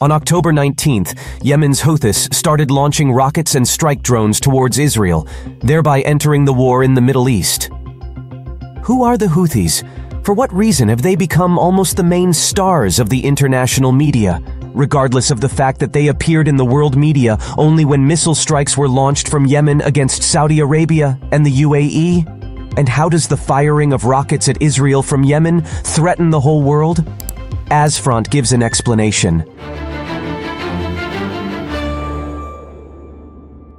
On October 19th, Yemen's Houthis started launching rockets and strike drones towards Israel, thereby entering the war in the Middle East. Who are the Houthis? For what reason have they become almost the main stars of the international media, regardless of the fact that they appeared in the world media only when missile strikes were launched from Yemen against Saudi Arabia and the UAE? And how does the firing of rockets at Israel from Yemen threaten the whole world? AZfront gives an explanation.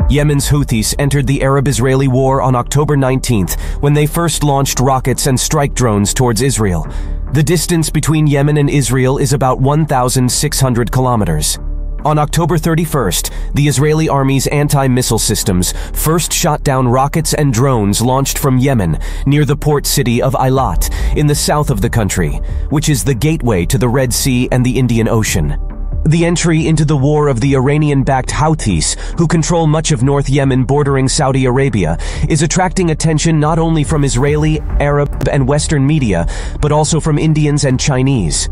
Yemen's Houthis entered the Arab-Israeli war on October 19th when they first launched rockets and strike drones towards Israel. The distance between Yemen and Israel is about 1,600 kilometers. On October 31st, the Israeli army's anti-missile systems first shot down rockets and drones launched from Yemen near the port city of Eilat in the south of the country, which is the gateway to the Red Sea and the Indian Ocean. The entry into the war of the Iranian-backed Houthis, who control much of North Yemen bordering Saudi Arabia, is attracting attention not only from Israeli, Arab, and Western media, but also from Indians and Chinese.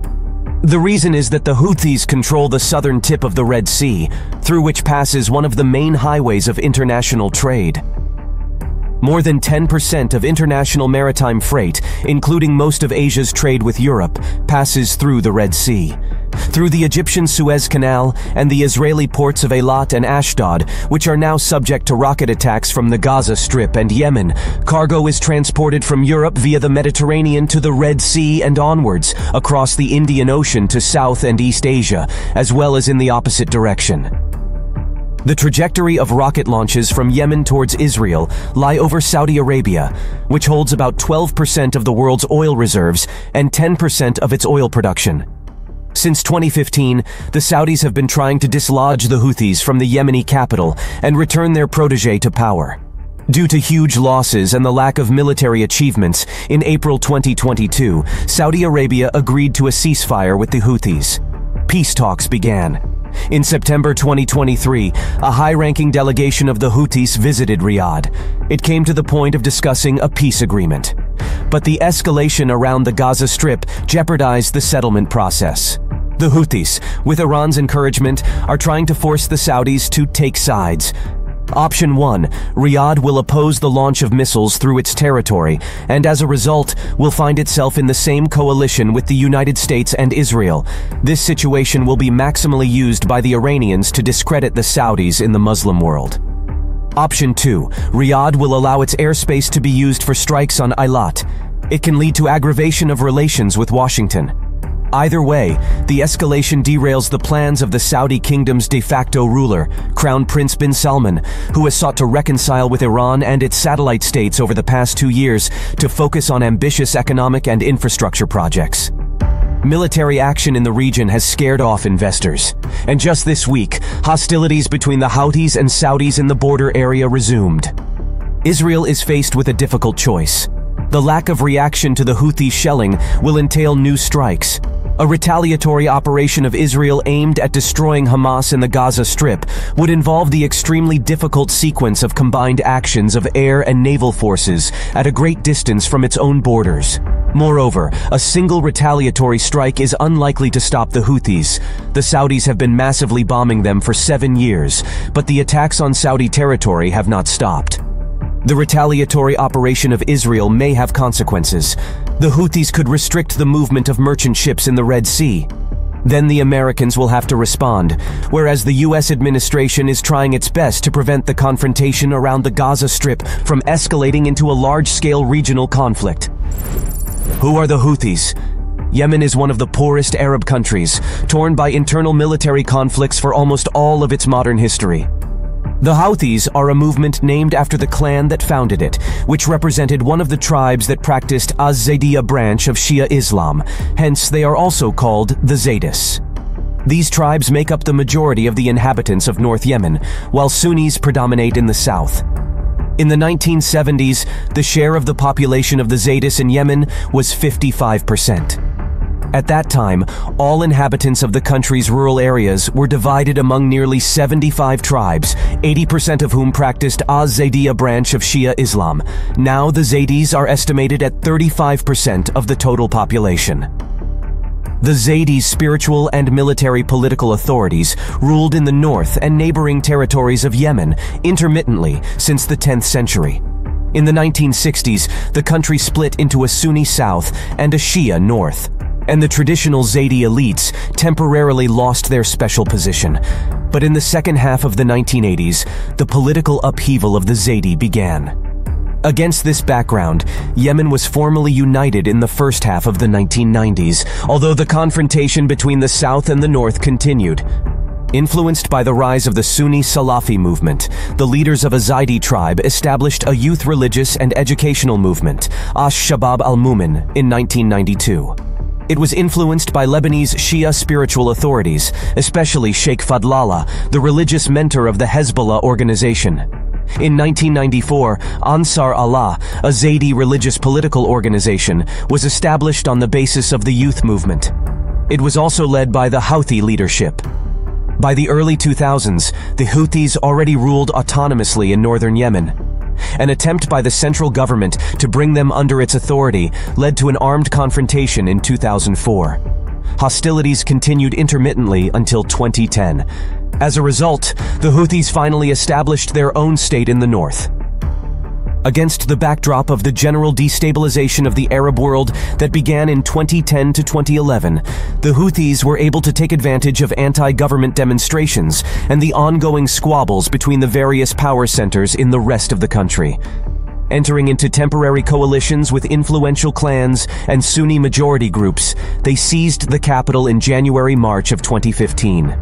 The reason is that the Houthis control the southern tip of the Red Sea, through which passes one of the main highways of international trade. More than 10% of international maritime freight, including most of Asia's trade with Europe, passes through the Red Sea. Through the Egyptian Suez Canal and the Israeli ports of Eilat and Ashdod, which are now subject to rocket attacks from the Gaza Strip and Yemen, cargo is transported from Europe via the Mediterranean to the Red Sea and onwards, across the Indian Ocean to South and East Asia, as well as in the opposite direction. The trajectory of rocket launches from Yemen towards Israel lie over Saudi Arabia, which holds about 12% of the world's oil reserves and 10% of its oil production. Since 2015, the Saudis have been trying to dislodge the Houthis from the Yemeni capital and return their protege to power. Due to huge losses and the lack of military achievements, in April 2022, Saudi Arabia agreed to a ceasefire with the Houthis. Peace talks began. In September 2023, a high-ranking delegation of the Houthis visited Riyadh. It came to the point of discussing a peace agreement. But the escalation around the Gaza Strip jeopardized the settlement process. The Houthis, with Iran's encouragement, are trying to force the Saudis to take sides. Option 1, Riyadh will oppose the launch of missiles through its territory, and as a result, will find itself in the same coalition with the United States and Israel. This situation will be maximally used by the Iranians to discredit the Saudis in the Muslim world. Option 2, Riyadh will allow its airspace to be used for strikes on Eilat. It can lead to aggravation of relations with Washington. Either way, the escalation derails the plans of the Saudi kingdom's de facto ruler, Crown Prince bin Salman, who has sought to reconcile with Iran and its satellite states over the past 2 years to focus on ambitious economic and infrastructure projects. Military action in the region has scared off investors. And just this week, hostilities between the Houthis and Saudis in the border area resumed. Israel is faced with a difficult choice. The lack of reaction to the Houthi shelling will entail new strikes. A retaliatory operation of Israel aimed at destroying Hamas in the Gaza Strip would involve the extremely difficult sequence of combined actions of air and naval forces at a great distance from its own borders. Moreover, a single retaliatory strike is unlikely to stop the Houthis. The Saudis have been massively bombing them for 7 years, but the attacks on Saudi territory have not stopped. The retaliatory operation of Israel may have consequences. The Houthis could restrict the movement of merchant ships in the Red Sea. Then the Americans will have to respond, whereas the U.S. administration is trying its best to prevent the confrontation around the Gaza Strip from escalating into a large-scale regional conflict. Who are the Houthis? Yemen is one of the poorest Arab countries, torn by internal military conflicts for almost all of its modern history. The Houthis are a movement named after the clan that founded it, which represented one of the tribes that practiced Az-Zaydiyya branch of Shia Islam, hence they are also called the Zaydis. These tribes make up the majority of the inhabitants of North Yemen, while Sunnis predominate in the south. In the 1970s, the share of the population of the Zaydis in Yemen was 55%. At that time, all inhabitants of the country's rural areas were divided among nearly 75 tribes, 80% of whom practiced Az-Zaydiyya branch of Shia Islam. Now the Zaydis are estimated at 35% of the total population. The Zaydis' spiritual and military political authorities ruled in the north and neighboring territories of Yemen intermittently since the 10th century. In the 1960s, the country split into a Sunni south and a Shia north, and the traditional Zaydi elites temporarily lost their special position. But in the second half of the 1980s, the political upheaval of the Zaydi began. Against this background, Yemen was formally united in the first half of the 1990s, although the confrontation between the south and the north continued. Influenced by the rise of the Sunni Salafi movement, the leaders of a Zaydi tribe established a youth religious and educational movement, Ash-Shabab al-Mumin, in 1992. It was influenced by Lebanese Shia spiritual authorities, especially Sheikh Fadlallah, the religious mentor of the Hezbollah organization. In 1994, Ansar Allah, a Zaydi religious political organization, was established on the basis of the youth movement. It was also led by the Houthi leadership. By the early 2000s, the Houthis already ruled autonomously in northern Yemen. An attempt by the central government to bring them under its authority led to an armed confrontation in 2004. Hostilities continued intermittently until 2010. As a result, the Houthis finally established their own state in the north. Against the backdrop of the general destabilization of the Arab world that began in 2010 to 2011, the Houthis were able to take advantage of anti-government demonstrations and the ongoing squabbles between the various power centers in the rest of the country. Entering into temporary coalitions with influential clans and Sunni majority groups, they seized the capital in January-March of 2015.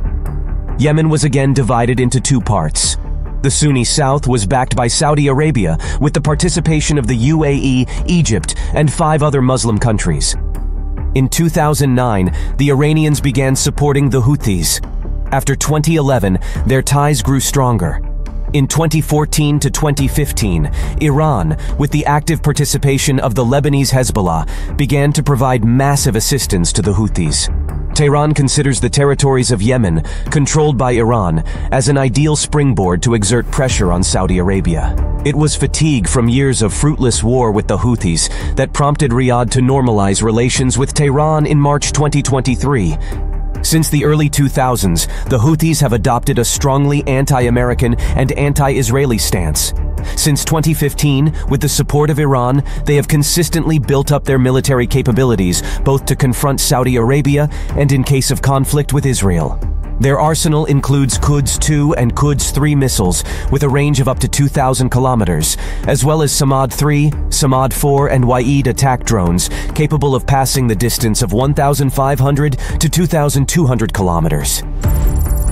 Yemen was again divided into two parts. The Sunni south was backed by Saudi Arabia with the participation of the UAE, Egypt, and 5 other Muslim countries. In 2009, the Iranians began supporting the Houthis. After 2011, their ties grew stronger. In 2014 to 2015, Iran, with the active participation of the Lebanese Hezbollah, began to provide massive assistance to the Houthis. Tehran considers the territories of Yemen, controlled by Iran, as an ideal springboard to exert pressure on Saudi Arabia. It was fatigue from years of fruitless war with the Houthis that prompted Riyadh to normalize relations with Tehran in March 2023. Since the early 2000s, the Houthis have adopted a strongly anti-American and anti-Israeli stance. Since 2015, with the support of Iran, they have consistently built up their military capabilities, both to confront Saudi Arabia and in case of conflict with Israel. Their arsenal includes Quds II and Quds III missiles with a range of up to 2,000 kilometers, as well as Samad III, Samad IV, and Wa'id attack drones capable of passing the distance of 1,500 to 2,200 kilometers.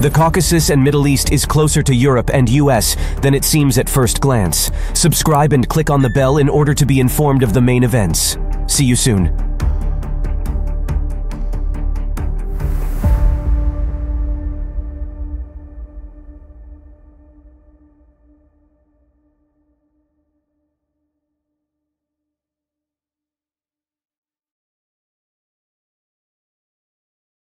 The Caucasus and Middle East is closer to Europe and US than it seems at first glance. Subscribe and click on the bell in order to be informed of the main events. See you soon.